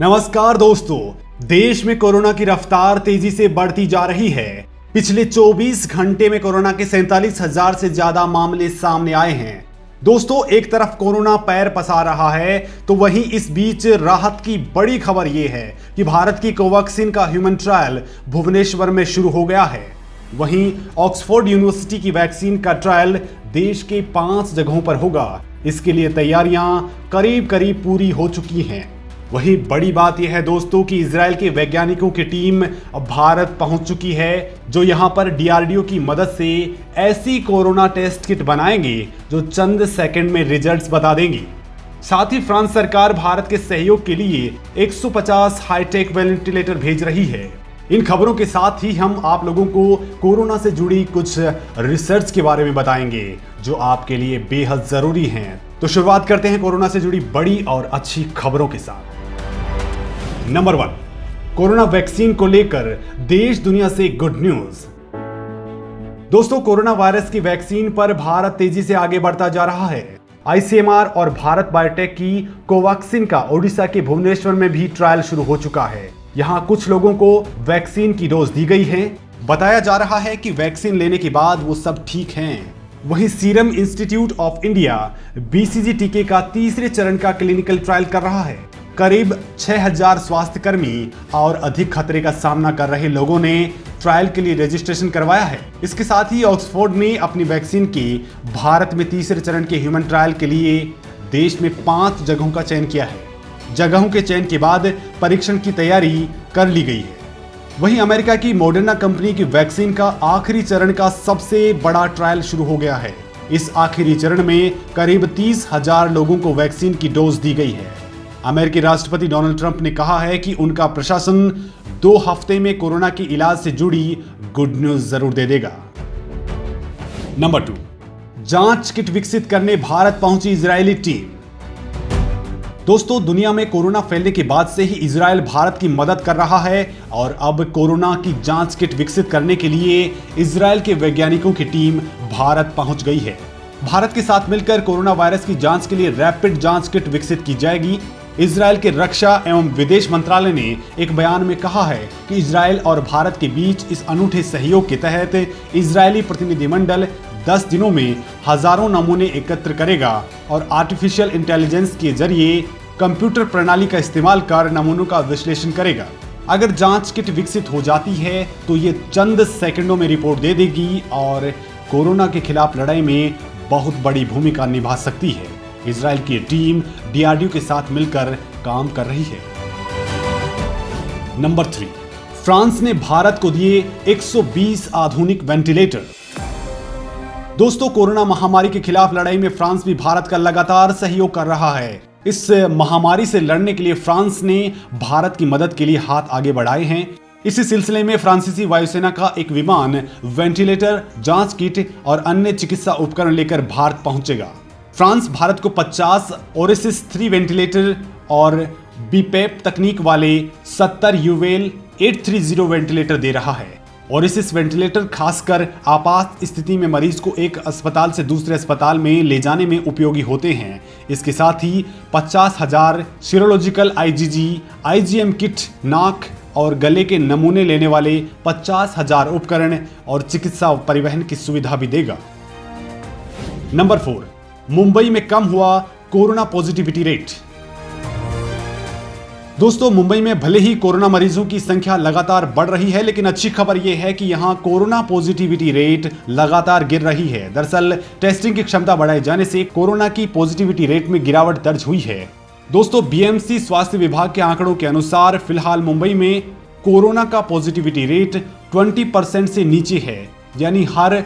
नमस्कार दोस्तों, देश में कोरोना की रफ्तार तेजी से बढ़ती जा रही है। पिछले 24 घंटे में कोरोना के 47,000 से ज्यादा मामले सामने आए हैं। दोस्तों, एक तरफ कोरोना पैर पसार रहा है तो वहीं इस बीच राहत की बड़ी खबर यह है कि भारत की कोवैक्सीन का ह्यूमन ट्रायल भुवनेश्वर में शुरू हो गया है। वहीं ऑक्सफोर्ड यूनिवर्सिटी की वैक्सीन का ट्रायल देश के 5 जगहों पर होगा। इसके लिए तैयारियां करीब पूरी हो चुकी हैं। वहीं बड़ी बात यह है दोस्तों कि इजराइल के वैज्ञानिकों की टीम अब भारत पहुंच चुकी है, जो यहां पर DRDO की मदद से ऐसी कोरोना टेस्ट किट बनाएंगे जो चंद सेकंड में रिजल्ट्स बता देंगी। साथ ही फ्रांस सरकार भारत के सहयोग के लिए 150 हाईटेक वेंटिलेटर भेज रही है। इन खबरों के साथ ही हम आप लोगों को कोरोना से जुड़ी कुछ रिसर्च के बारे में बताएंगे जो आपके लिए बेहद जरूरी हैं। तो शुरुआत करते हैं कोरोना से जुड़ी बड़ी और अच्छी खबरों के साथ। नंबर 1, कोरोना वैक्सीन को लेकर देश दुनिया से गुड न्यूज। दोस्तों, कोरोना वायरस की वैक्सीन पर भारत तेजी से आगे बढ़ता जा रहा है। ICMR और भारत बायोटेक की कोवैक्सीन का ओडिशा के भुवनेश्वर में भी ट्रायल शुरू हो चुका है। यहां कुछ लोगों को वैक्सीन की डोज दी गई है। बताया जा रहा है कि वैक्सीन लेने के बाद वो सब ठीक हैं। वहीं serum institute of India BCG टीके का तीसरे चरण का क्लिनिकल ट्रायल कर रहा है। करीब 6,000 स्वास्थ्य कर्मी और अधिक खतरे का सामना कर रहे लोगों ने ट्रायल के लिए रजिस्ट्रेशन करवाया है। इसके साथ ही ऑक्सफोर्ड ने अपनी वैक्सीन की भारत में तीसरे चरण के ह्यूमन ट्रायल के लिए देश में 5 जगहों का चयन किया है। जगहों के चयन के बाद परीक्षण की तैयारी कर ली गई है। वहीं अमेरिका की मॉडर्ना कंपनी की वैक्सीन का आखिरी चरण का सबसे बड़ा ट्रायल शुरू हो गया है। इस आखिरी चरण में करीब 30,000 लोगों को वैक्सीन की डोज दी गई है। अमेरिकी राष्ट्रपति डोनाल्ड ट्रंप ने कहा है कि उनका प्रशासन 2 हफ्ते में कोरोना के इलाज से जुड़ी गुड न्यूज जरूर दे देगा। नंबर 2, जांच किट विकसित करने भारत पहुंची इजरायली टीम। दोस्तों, दुनिया में कोरोना फैलने के बाद से ही इजराइल भारत की मदद कर रहा है और अब कोरोना की जांच किट विकसित करने के लिए इजराइल के वैज्ञानिकों की टीम भारत पहुंच गई है। भारत के साथ मिलकर कोरोना वायरस की जांच के लिए रैपिड जांच किट विकसित की जाएगी। इजराइल के रक्षा एवं विदेश मंत्रालय ने एक बयान में कहा है कि इजराइल और भारत के बीच इस अनूठे सहयोग के तहत इजरायली प्रतिनिधिमंडल 10 दिनों में हजारों नमूने एकत्र करेगा और आर्टिफिशियल इंटेलिजेंस के जरिए कंप्यूटर प्रणाली का इस्तेमाल कर नमूनों का विश्लेषण करेगा। अगर जांच किट विकसित हो जाती है तो ये चंद सेकंडों में रिपोर्ट दे देगी और कोरोना के खिलाफ लड़ाई में बहुत बड़ी भूमिका निभा सकती है। इजराइल की टीम DRDO के साथ मिलकर काम कर रही है। नंबर 3, फ्रांस ने भारत को दिए 120 आधुनिक वेंटिलेटर। दोस्तों, कोरोना महामारी के खिलाफ लड़ाई में फ्रांस भी भारत का लगातार सहयोग कर रहा है। इस महामारी से लड़ने के लिए फ्रांस ने भारत की मदद के लिए हाथ आगे बढ़ाए हैं। इसी सिलसिले में फ्रांसीसी वायुसेना का एक विमान वेंटिलेटर, जांच किट और अन्य चिकित्सा उपकरण लेकर भारत पहुंचेगा। फ्रांस भारत को 50 ओरेसिस 3 वेंटिलेटर और बीपेप तकनीक वाले 70 यूवेल 830 वेंटिलेटर दे रहा है। ओरेसिस वेंटिलेटर खासकर आपात स्थिति में मरीज को एक अस्पताल से दूसरे अस्पताल में ले जाने में उपयोगी होते हैं। इसके साथ ही 50,000 सीरोलॉजिकल IgM किट, नाक और गले के नमूने लेने वाले 50,000 उपकरण और चिकित्सा परिवहन की सुविधा भी देगा। नंबर 4, मुंबई में कम हुआ कोरोना पॉजिटिविटी रेट। दोस्तों, मुंबई में भले ही कोरोना मरीजों की संख्या लगातार बढ़ रही है, लेकिन अच्छी खबर यह है कि यहां कोरोना पॉजिटिविटी रेट लगातार गिर रही है। दरअसल टेस्टिंग की क्षमता बढ़ाए जाने से कोरोना की पॉजिटिविटी रेट में गिरावट दर्ज हुई है। दोस्तों, BMC स्वास्थ्य विभाग के आंकड़ों के अनुसार फिलहाल मुंबई में कोरोना का पॉजिटिविटी रेट 20% से नीचे है, यानी हर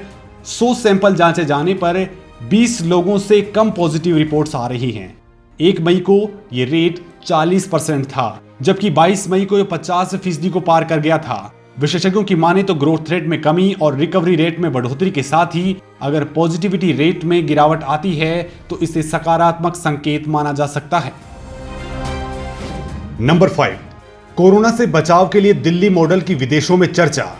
100 सैंपल जांचे जाने पर 20 लोगों से कम पॉजिटिव रिपोर्ट्स आ रही हैं। 1 मई को ये रेट 40% था, जबकि 22 मई को ये 50% को पार कर गया था। विशेषज्ञों की माने तो ग्रोथ रेट में कमी और रिकवरी रेट में बढ़ोतरी के साथ ही अगर पॉजिटिविटी रेट में गिरावट आती है तो इसे सकारात्मक संकेत माना जा सकता है। नंबर 5, कोरोना से बचाव के लिए दिल्ली मॉडल की विदेशों में चर्चा।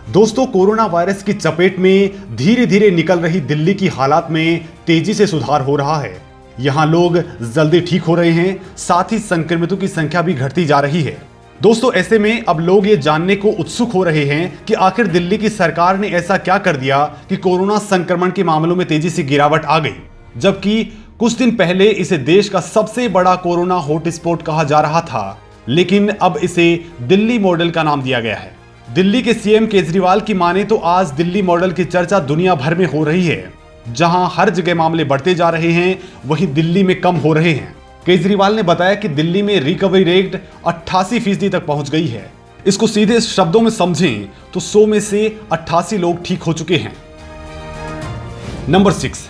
दोस्तों, कोरोना वायरस की चपेट में धीरे धीरे निकल रही दिल्ली की हालात में तेजी से सुधार हो रहा है। यहाँ लोग जल्दी ठीक हो रहे हैं, साथ ही संक्रमितों की संख्या भी घटती जा रही है। दोस्तों, ऐसे में अब लोग ये जानने को उत्सुक हो रहे हैं कि आखिर दिल्ली की सरकार ने ऐसा क्या कर दिया कि कोरोना संक्रमण के मामलों में तेजी से गिरावट आ गई, जबकि कुछ दिन पहले इसे देश का सबसे बड़ा कोरोना हॉटस्पॉट कहा जा रहा था, लेकिन अब इसे दिल्ली मॉडल का नाम दिया गया है। दिल्ली के सीएम केजरीवाल की माने तो आज दिल्ली मॉडल की चर्चा दुनिया भर में हो रही है। जहां हर जगह मामले बढ़ते जा रहे हैं, वहीं दिल्ली में कम हो रहे हैं। केजरीवाल ने बताया कि दिल्ली में रिकवरी रेट 88% तक पहुंच गई है। इसको सीधे शब्दों में समझें तो 100 में से 88 लोग ठीक हो चुके हैं। नंबर 6,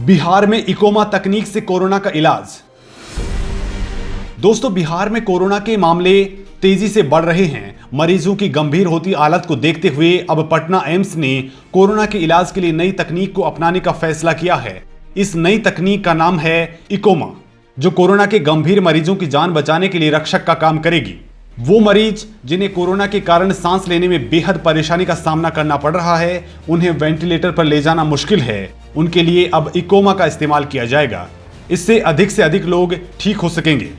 बिहार में इकोमा तकनीक से कोरोना का इलाज। दोस्तों, बिहार में कोरोना के मामले तेजी से बढ़ रहे हैं। मरीजों की गंभीर होती हालत को देखते हुए अब पटना एम्स ने कोरोना के इलाज के लिए नई तकनीक को अपनाने का फैसला किया है। इस नई तकनीक का नाम है इकोमा, जो कोरोना के गंभीर मरीजों की जान बचाने के लिए रक्षक का काम करेगी। वो मरीज जिन्हें कोरोना के कारण सांस लेने में बेहद परेशानी का सामना करना पड़ रहा है, उन्हें वेंटिलेटर पर ले जाना मुश्किल है, उनके लिए अब इकोमा का इस्तेमाल किया जाएगा। इससे अधिक से अधिक लोग ठीक हो सकेंगे।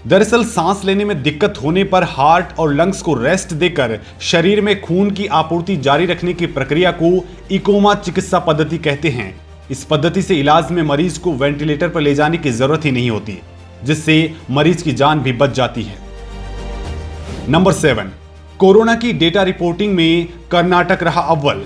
दरअसल सांस लेने में दिक्कत होने पर हार्ट और लंग्स को रेस्ट देकर शरीर में खून की आपूर्ति जारी रखने की प्रक्रिया को इकोमा चिकित्सा पद्धति कहते हैं। इस पद्धति से इलाज में मरीज को वेंटिलेटर पर ले जाने की जरूरत ही नहीं होती, जिससे मरीज की जान भी बच जाती है। नंबर 7, कोरोना की डेटा रिपोर्टिंग में कर्नाटक रहा अव्वल।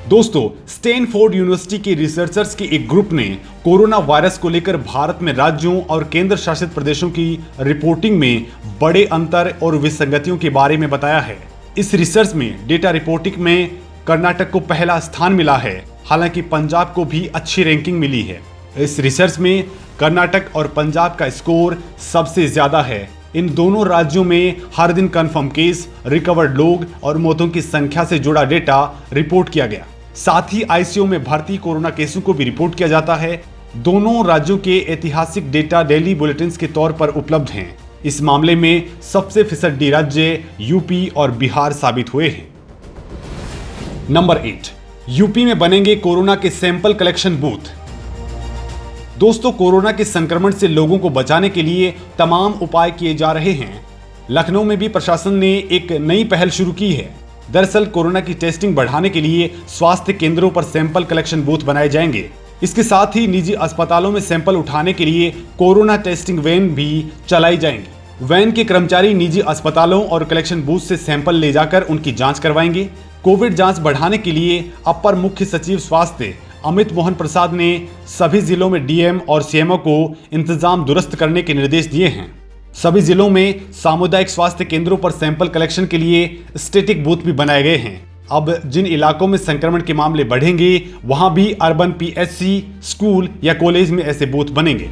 दोस्तों, स्टैनफोर्ड यूनिवर्सिटी के रिसर्चर्स के एक ग्रुप ने कोरोना वायरस को लेकर भारत में राज्यों और केंद्र शासित प्रदेशों की रिपोर्टिंग में बड़े अंतर और विसंगतियों के बारे में बताया है। इस रिसर्च में डेटा रिपोर्टिंग में कर्नाटक को पहला स्थान मिला है, हालांकि पंजाब को भी अच्छी रैंकिंग मिली है। इस रिसर्च में कर्नाटक और पंजाब का स्कोर सबसे ज्यादा है। इन दोनों राज्यों में हर दिन कंफर्म केस, रिकवर्ड लोग और मौतों की संख्या से जुड़ा डेटा रिपोर्ट किया गया। साथ ही आईसीयू में भर्ती कोरोना केसों को भी रिपोर्ट किया जाता है। दोनों राज्यों के ऐतिहासिक डेटा डेली बुलेटिन्स के तौर पर उपलब्ध हैं। इस मामले में सबसे फिसड्डी राज्य यूपी और बिहार साबित हुए हैं। नंबर 8, यूपी में बनेंगे कोरोना के सैंपल कलेक्शन बूथ। दोस्तों, कोरोना के संक्रमण से लोगों को बचाने के लिए तमाम उपाय किए जा रहे हैं। लखनऊ में भी प्रशासन ने एक नई पहल शुरू की है। दरअसल कोरोना की टेस्टिंग बढ़ाने के लिए स्वास्थ्य केंद्रों पर सैंपल कलेक्शन बूथ बनाए जाएंगे। इसके साथ ही निजी अस्पतालों में सैंपल उठाने के लिए कोरोना टेस्टिंग वैन भी चलाई जाएंगी। वैन के कर्मचारी निजी अस्पतालों और कलेक्शन बूथ से सैंपल ले जाकर उनकी जांच करवाएंगे। कोविड जांच बढ़ाने के लिए अपर मुख्य सचिव स्वास्थ्य अमित मोहन प्रसाद ने सभी जिलों में डीएम और सीएमओ को इंतजाम दुरुस्त करने के निर्देश दिए हैं। सभी जिलों में सामुदायिक स्वास्थ्य केंद्रों पर सैंपल कलेक्शन के लिए स्टैटिक बूथ भी बनाए गए हैं। अब जिन इलाकों में संक्रमण के मामले बढ़ेंगे, वहां भी अर्बन पीएचसी, स्कूल या कॉलेज में ऐसे बूथ बनेंगे।